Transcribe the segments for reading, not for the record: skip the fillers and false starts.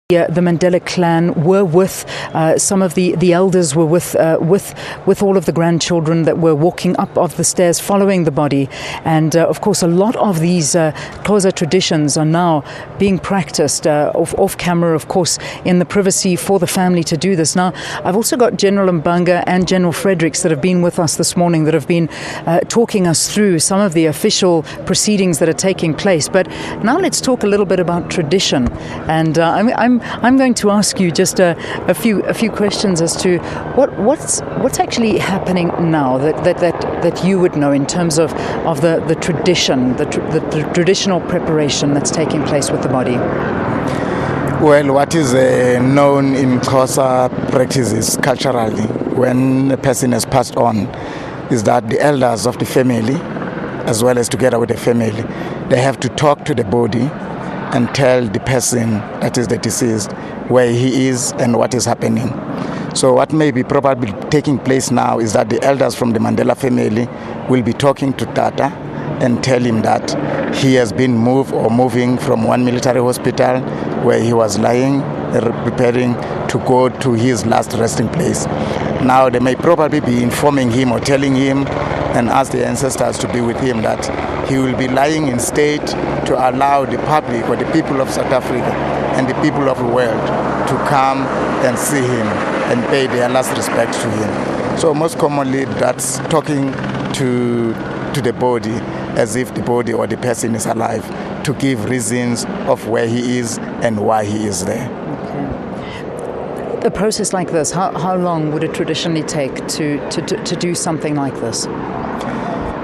The Mandela clan were with some of the elders were with all of the grandchildren that were walking up of the stairs following the body, and of course a lot of these Xhosa traditions are now being practiced off camera, of course, in the privacy for the family to do this. Now I've also got General Mbanga and General Fredericks that have been with us this morning, that have been talking us through some of the official proceedings that are taking place. But now let's talk a little bit about tradition, and I'm going to ask you just a few questions as to what's actually happening now that you would know in terms of the tradition, the traditional preparation that's taking place with the body. Well, what is known in Xhosa practices culturally when a person has passed on is that the elders of the family, as well as together with the family, they have to talk to the body and tell the person, that is the deceased, where he is and what is happening. So what may be probably taking place now is that the elders from the Mandela family will be talking to Tata and tell him that he has been moving from one military hospital where he was lying, preparing to go to his last resting place. Now they may probably be informing him or telling him and ask the ancestors to be with him that he will be lying in state to allow the public or the people of South Africa and the people of the world to come and see him and pay their last respect to him. So most commonly that's talking to the body as if the body or the person is alive, to give reasons of where he is and why he is there. A process like this, how long would it traditionally take to do something like this?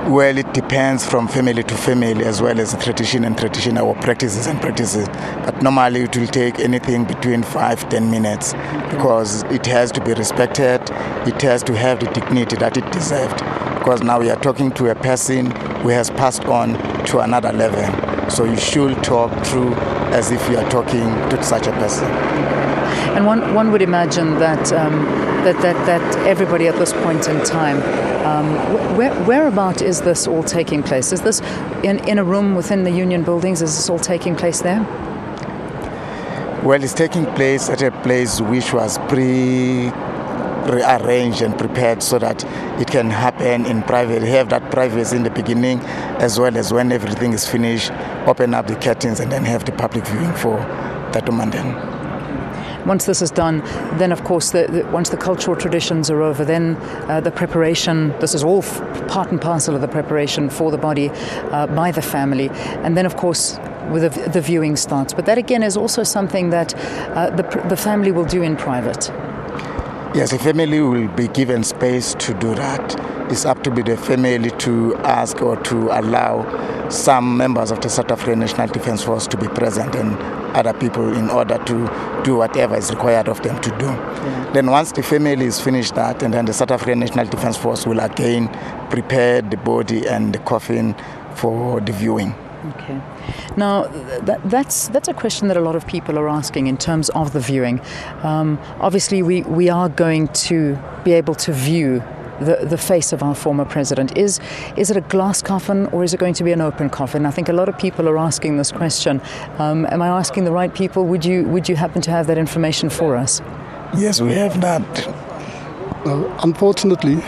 Well, it depends from family to family, as well as tradition and tradition, or practices and practices. But normally it will take anything between 5-10 minutes, because it has to be respected. It has to have the dignity that it deserved. Because now we are talking to a person who has passed on to another level. So you should talk through as if you are talking to such a person. And one would imagine that everybody at this point in time, whereabout is this all taking place? Is this in a room within the Union buildings? Is this all taking place there? Well, it's taking place at a place which was pre-arranged and prepared so that it can happen in private. Have that privacy in the beginning, as well as when everything is finished, open up the curtains and then have the public viewing for that moment. Once this is done, then of course, once the cultural traditions are over, then the preparation, this is all part and parcel of the preparation for the body by the family. And then of course, the viewing starts. But that again is also something that the family will do in private. Yes, the family will be given space to do that. It's up to the family to ask or to allow some members of the South African National Defence Force to be present and other people in order to do whatever is required of them to do. Yeah. Then once the family is finished that, and then the South African National Defence Force will again prepare the body and the coffin for the viewing. Okay. Now, that's a question that a lot of people are asking in terms of the viewing. Obviously, we are going to be able to view the face of our former president. Is it a glass coffin or is it going to be an open coffin? I think a lot of people are asking this question. Am I asking the right people? Would you happen to have that information for us? Yes, we have that. Unfortunately,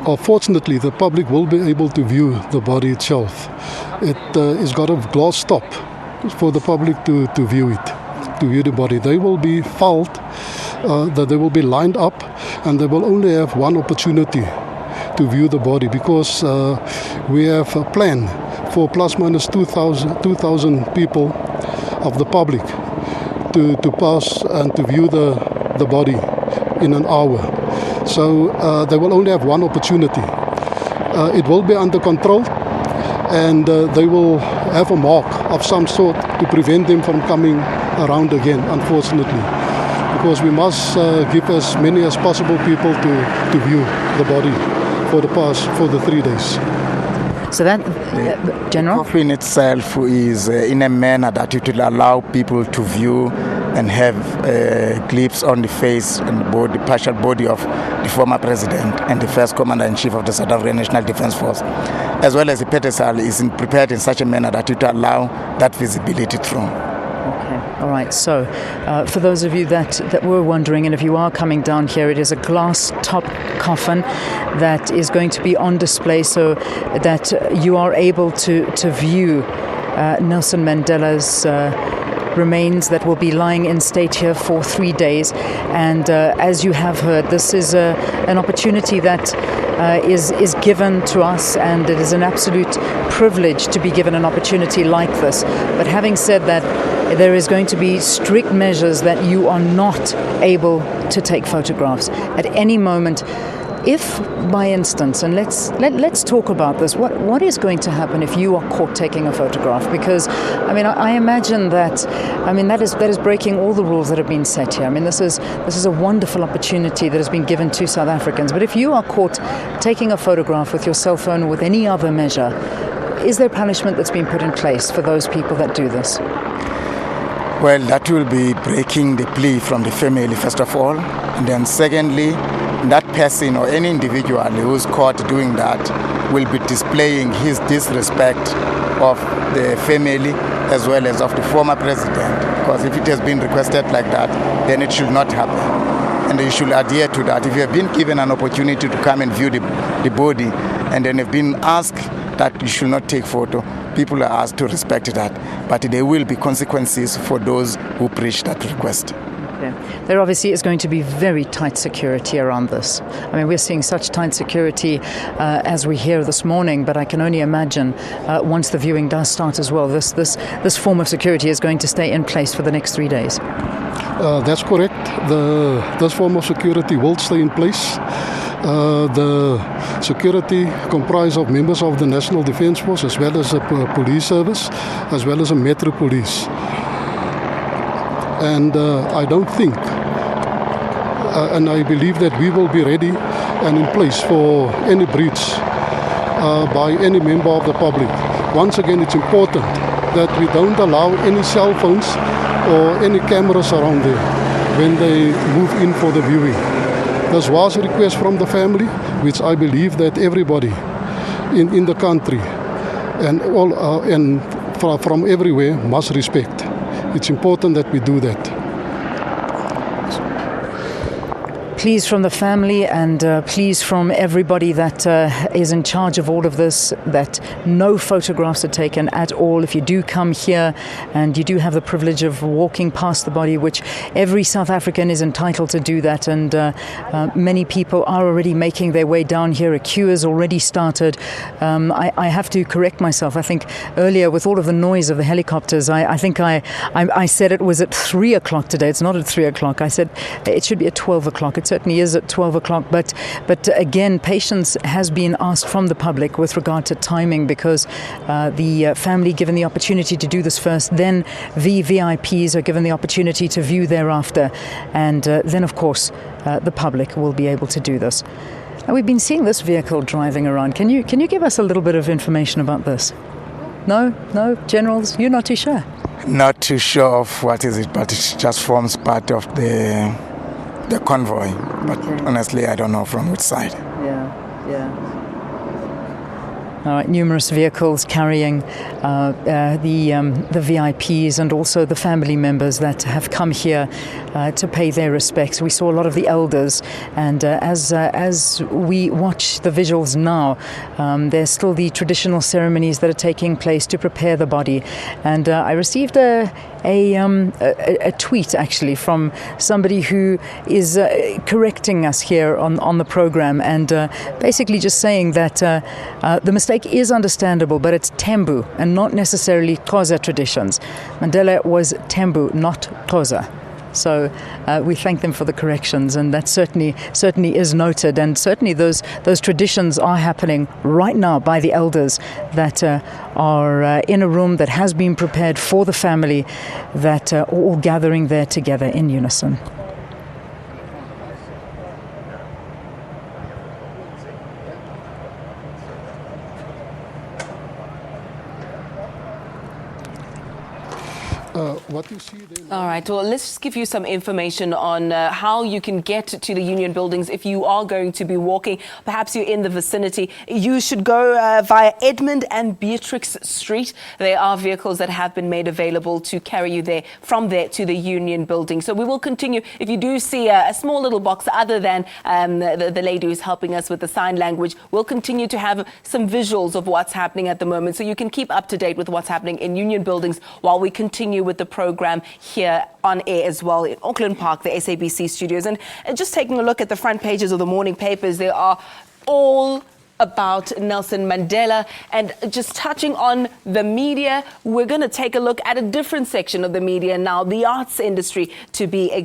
or fortunately, the public will be able to view the body itself. It is got a glass top for the public to view it, to view the body. They will be filed, that they will be lined up, and they will only have one opportunity to view the body, because we have a plan for plus minus 2,000 people of the public to pass and to view the body in an hour. So they will only have one opportunity. It will be under control, and they will have a mark of some sort to prevent them from coming around again, unfortunately, because we must give as many as possible people to view the body for the 3 days. So that, General? The coffin itself is in a manner that it will allow people to view and have a glimpse on the face and the partial body of the former president and the first commander-in-chief of the South African National Defence Force, as well as the pedestal is prepared in such a manner that it will allow that visibility through. Okay, all right. So, for those of you that were wondering, and if you are coming down here, it is a glass-top coffin that is going to be on display so that you are able to view Nelson Mandela's remains that will be lying in state here for 3 days. And as you have heard, this is an opportunity that is given to us, and it is an absolute privilege to be given an opportunity like this. But having said that, there is going to be strict measures that you are not able to take photographs at any moment. If, by instance, and let's talk about this, what is going to happen if you are caught taking a photograph? Because, I mean, I imagine that, I mean, that is breaking all the rules that have been set here. I mean, this is a wonderful opportunity that has been given to South Africans. But if you are caught taking a photograph with your cell phone or with any other measure, is there punishment that's been put in place for those people that do this? Well, that will be breaking the plea from the family, first of all. And then secondly, that person or any individual who's caught doing that will be displaying his disrespect of the family as well as of the former president. Because if it has been requested like that, then it should not happen. And you should adhere to that. If you have been given an opportunity to come and view the body and then have been asked that you should not take photo, people are asked to respect that. But there will be consequences for those who breach that request. There obviously is going to be very tight security around this. I mean, we're seeing such tight security as we hear this morning, but I can only imagine once the viewing does start as well, this form of security is going to stay in place for the next 3 days. That's correct. This form of security will stay in place. The security comprise of members of the National Defence Force as well as the police service, as well as the Metro Police. And I don't think, and I believe that we will be ready and in place for any breach by any member of the public. Once again, it's important that we don't allow any cell phones or any cameras around there when they move in for the viewing. This was a request from the family, which I believe that everybody in the country and all and from everywhere must respect. It's important that we do that. Please from the family and please from everybody that is in charge of all of this, that no photographs are taken at all. If you do come here and you do have the privilege of walking past the body, which every South African is entitled to do that, and many people are already making their way down here. A queue has already started. I have to correct myself. I think earlier with all of the noise of the helicopters, I think I said it was at 3 o'clock today. It's not at 3 o'clock. I said it should be at 12 o'clock. It certainly is at 12 o'clock, but again, patience has been asked from the public with regard to timing, because the family given the opportunity to do this first, then the VIPs are given the opportunity to view thereafter, and then of course the public will be able to do this. And we've been seeing this vehicle driving around. Can you give us a little bit of information about this? No, generals, you're not too sure? Not too sure of what is it, but it just forms part of the convoy, but honestly I don't know from which side. Yeah. All right, numerous vehicles carrying the VIPs and also the family members that have come here to pay their respects. We saw a lot of the elders, and as we watch the visuals now, there's still the traditional ceremonies that are taking place to prepare the body. And I received a tweet actually from somebody who is correcting us here on the program, and basically just saying that the mistake is understandable, but it's Tembu and not necessarily Xhosa traditions. Mandela was Tembu, not Xhosa. So we thank them for the corrections, and that certainly is noted, and certainly those traditions are happening right now by the elders that are in a room that has been prepared for the family, that are all gathering there together in unison. What what you see there. All right, well, let's just give you some information on how you can get to the Union buildings if you are going to be walking. Perhaps you're in the vicinity. You should go via Edmund and Beatrix Street. There are vehicles that have been made available to carry you there from there to the Union building. So we will continue. If you do see a small little box other than the lady who's helping us with the sign language, we'll continue to have some visuals of what's happening at the moment, so you can keep up to date with what's happening in Union buildings while we continue with the program here on air as well in Auckland Park, the SABC studios. And just taking a look at the front pages of the morning papers, they are all about Nelson Mandela. And just touching on the media, we're going to take a look at a different section of the media now, the arts industry to be